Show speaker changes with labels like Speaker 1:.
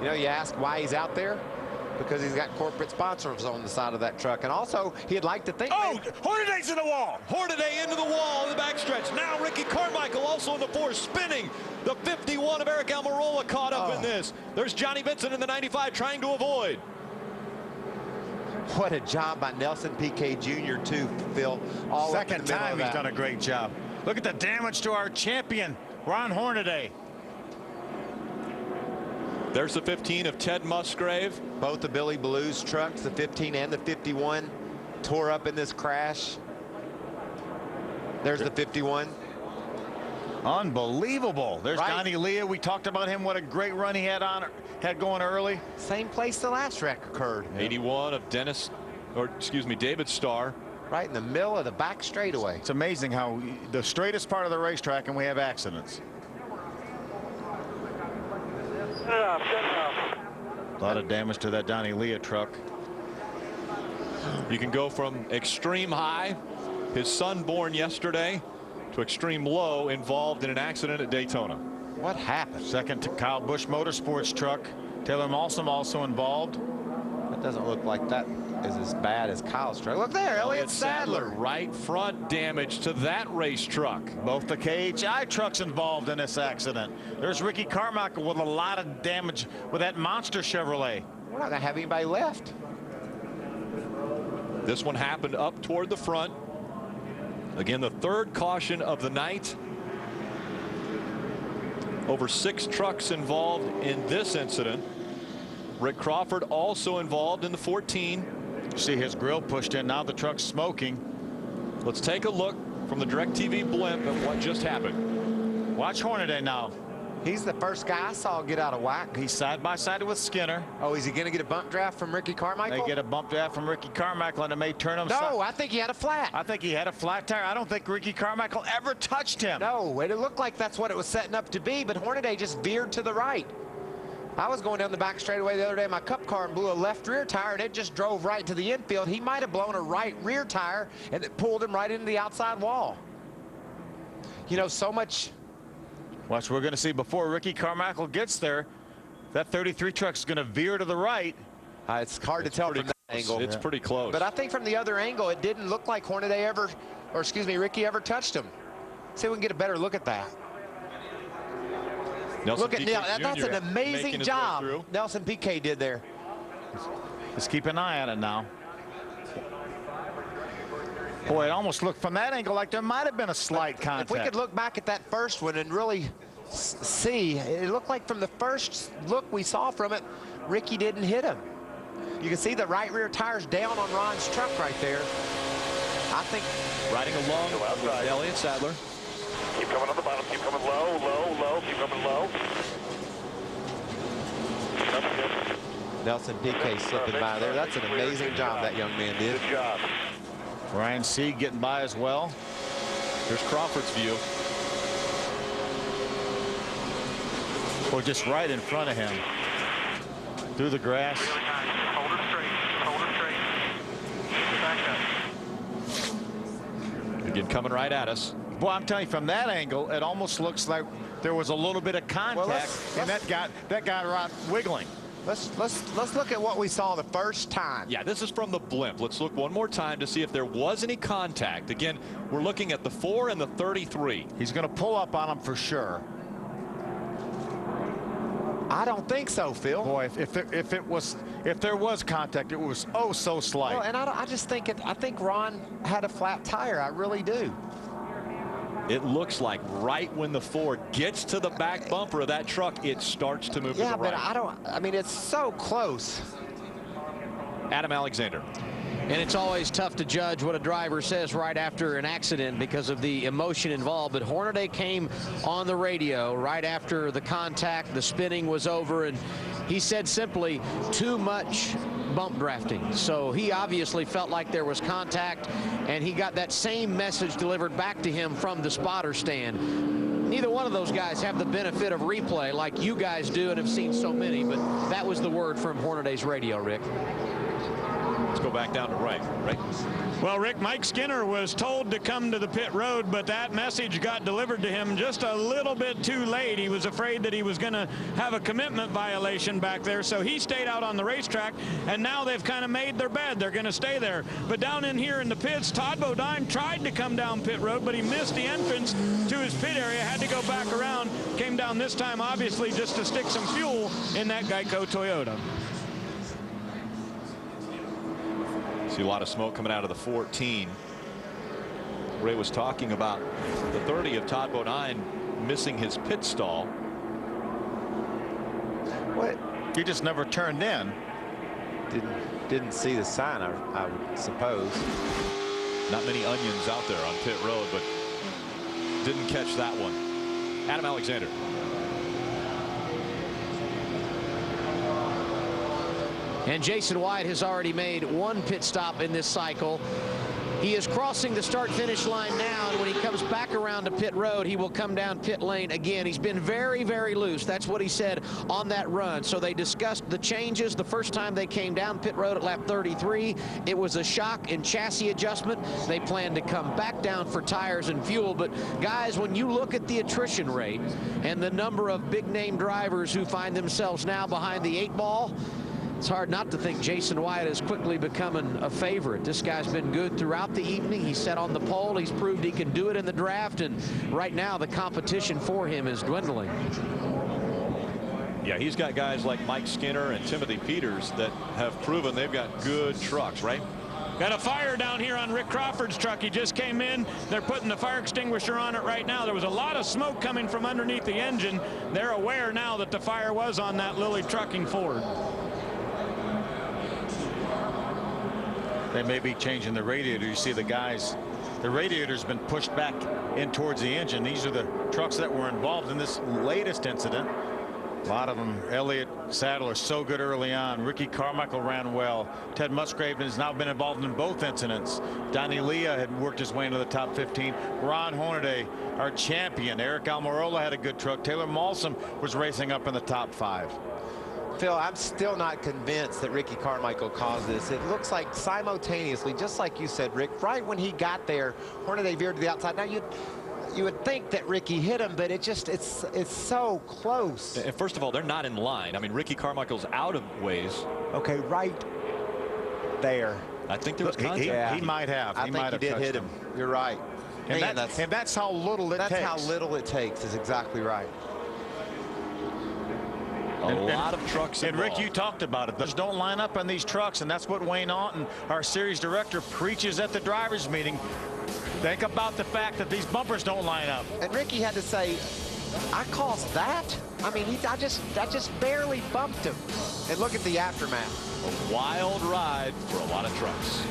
Speaker 1: You know, you ask why he's out there. Because he's got corporate sponsors on the side of that truck. And also, he'd like to think...
Speaker 2: Oh, Hornaday's in the wall.
Speaker 3: Hornaday into the wall in the backstretch. Now Ricky Carmichael also in the 4, spinning. The 51 of Eric Almirola caught up in this. There's Johnny Vincent in the 95 trying to avoid.
Speaker 1: What a job by Nelson Piquet Jr. too, Phil.
Speaker 2: Second time he's done a great job. Look at the damage to our champion, Ron Hornaday.
Speaker 3: There's the 15 of Ted Musgrave.
Speaker 1: Both the Billy Blues trucks, the 15 and the 51, tore up in this crash. There's the 51.
Speaker 2: Unbelievable. There's Donnie Leah. We talked about him. What a great run he had going early.
Speaker 1: Same place the last wreck occurred.
Speaker 3: 81 of David Starr.
Speaker 1: Right in the middle of the back straightaway.
Speaker 2: It's amazing how the straightest part of the racetrack and we have accidents. A lot of damage to that Donnie Leah truck.
Speaker 3: You can go from extreme high, his son born yesterday, to extreme low, involved in an accident at Daytona.
Speaker 1: What happened?
Speaker 2: Second to Kyle Busch Motorsports truck. Taylor Malsom also involved.
Speaker 1: That doesn't look like that is as bad as Kyle's truck. Look there, Elliott Sadler.
Speaker 3: Right front damage to that race truck.
Speaker 2: Both the KHI trucks involved in this accident. There's Ricky Carmichael with a lot of damage with that monster Chevrolet.
Speaker 1: We're not going to have anybody left.
Speaker 3: This one happened up toward the front. Again, the 3rd caution of the night. Over 6 trucks involved in this incident. Rick Crawford also involved in the 14.
Speaker 2: You see his grill pushed in. Now the truck's smoking.
Speaker 3: Let's take a look from the DirecTV blimp at what just happened.
Speaker 2: Watch Hornaday now.
Speaker 1: He's the first guy I saw get out of whack.
Speaker 2: He's side by side with Skinner.
Speaker 1: Oh, is he going to get a bump draft from Ricky Carmichael?
Speaker 2: They get a bump draft from Ricky Carmichael, and it may turn him.
Speaker 1: No, I think he had a flat.
Speaker 2: I think he had a flat tire. I don't think Ricky Carmichael ever touched him.
Speaker 1: No, it looked like that's what it was setting up to be, but Hornaday just veered to the right. I was going down the back straightaway the other day in my cup car and blew a left rear tire, and it just drove right to the infield. He might have blown a right rear tire, and it pulled him right into the outside wall. You know, so much.
Speaker 2: Watch, we're going to see before Ricky Carmichael gets there, that 33 truck's going to veer to the right.
Speaker 1: It's hard to tell from that angle.
Speaker 3: It's pretty close.
Speaker 1: But I think from the other angle, it didn't look like Hornaday ever, or excuse me, Ricky ever touched him. See if we can get a better look at that.
Speaker 3: Nelson
Speaker 1: Look at Neil. That's an amazing job Nelson Piquet did there.
Speaker 2: Just keep an eye on it now. Boy, it almost looked from that angle like there might have been a slight contact.
Speaker 1: If we could look back at that first one and really see, it looked like from the first look we saw from it, Ricky didn't hit him. You can see the right rear tire's down on Ron's truck right there. I think
Speaker 3: riding along with Elliott Sadler.
Speaker 4: Keep coming on the bottom. Keep coming low, low, low. Keep coming low. That's good.
Speaker 1: Nelson Piquet slipping by there. That's an amazing job that young man did.
Speaker 4: Good job.
Speaker 2: Ryan Sieg getting by as well.
Speaker 3: There's Crawford's view.
Speaker 2: Or just right in front of him. Through the grass.
Speaker 4: Hold her straight. Hold her straight. Back up.
Speaker 3: Again, coming right at us.
Speaker 2: Well, I'm telling you, from that angle, it almost looks like there was a little bit of contact, and that got right wiggling.
Speaker 1: Let's look at what we saw the first time.
Speaker 3: Yeah, this is from the blimp. Let's look one more time to see if there was any contact. Again, we're looking at the 4 and the 33.
Speaker 2: He's going to pull up on him for sure.
Speaker 1: I don't think so, Phil.
Speaker 2: Boy, if there was contact, it was so slight.
Speaker 1: Well, and I just think I think Ron had a flat tire. I really do.
Speaker 3: It looks like right when the 4 gets to the back bumper of that truck, it starts to move to the right.
Speaker 1: Yeah, but I mean, it's so close.
Speaker 3: Adam Alexander.
Speaker 5: And it's always tough to judge what a driver says right after an accident because of the emotion involved. But Hornaday came on the radio right after the contact, the spinning was over, and he said simply, too much bump drafting. So he obviously felt like there was contact, and he got that same message delivered back to him from the spotter stand. Neither one of those guys have the benefit of replay like you guys do and have seen so many, but that was the word from Hornaday's radio, Rick.
Speaker 3: Let's go back down to Ray. Ray.
Speaker 6: Well, Rick, Mike Skinner was told to come to the pit road, but that message got delivered to him just a little bit too late. He was afraid that he was going to have a commitment violation back there, so he stayed out on the racetrack, and now they've kind of made their bed. They're going to stay there. But down in here in the pits, Todd Bodine tried to come down pit road, but he missed the entrance to his pit area, had to go back around, came down this time, obviously, just to stick some fuel in that Geico Toyota.
Speaker 3: See a lot of smoke coming out of the 14. Ray was talking about the 30 of Todd Bodine missing his pit stall.
Speaker 1: What?
Speaker 2: He just never turned in.
Speaker 1: Didn't see the sign, I would suppose.
Speaker 3: Not many onions out there on pit road, but didn't catch that one. Adam Alexander.
Speaker 5: And Jason White has already made one pit stop in this cycle. He is crossing the start-finish line now, and when he comes back around to pit road, he will come down pit lane again. He's been very, very loose. That's what he said on that run. So they discussed the changes the first time they came down pit road at lap 33. It was a shock and chassis adjustment. They plan to come back down for tires and fuel. But, guys, when you look at the attrition rate and the number of big-name drivers who find themselves now behind the 8 ball, it's hard not to think Jason White is quickly becoming a favorite. This guy's been good throughout the evening. He's set on the pole. He's proved he can do it in the draft. And right now, the competition for him is dwindling.
Speaker 3: Yeah, he's got guys like Mike Skinner and Timothy Peters that have proven they've got good trucks, right?
Speaker 6: Got a fire down here on Rick Crawford's truck. He just came in. They're putting the fire extinguisher on it right now. There was a lot of smoke coming from underneath the engine. They're aware now that the fire was on that Lilly Trucking Ford.
Speaker 2: They may be changing the radiator. You see the guys, the radiator's been pushed back in towards the engine. These are the trucks that were involved in this latest incident. A lot of them. Elliott Sadler so good early on. Ricky Carmichael ran well. Ted Musgrave has now been involved in both incidents. Donnie Leah had worked his way into the top 15. Ron Hornaday, our champion. Eric Almirola had a good truck. Taylor Malsom was racing up in the top 5.
Speaker 1: Phil, I'm still not convinced that Ricky Carmichael caused this. It looks like simultaneously, just like you said, Rick, right when he got there, Hornaday veered to the outside. Now you would think that Ricky hit him, but it's so close.
Speaker 3: And first of all, they're not in line. I mean, Ricky Carmichael's out of ways.
Speaker 1: Okay, right there.
Speaker 3: I think there was contact.
Speaker 2: He might have.
Speaker 1: I think he did hit him. You're right.
Speaker 2: And that's how little it takes.
Speaker 1: That's how little it takes is exactly right.
Speaker 3: A lot of trucks involved.
Speaker 2: And Rick, you talked about it. Those don't line up on these trucks, and that's what Wayne Auten, our series director, preaches at the drivers' meeting. Think about the fact that these bumpers don't line up.
Speaker 1: And Ricky had to say, I caused that? I mean, I just barely bumped him. And look at the aftermath.
Speaker 3: A wild ride for a lot of trucks.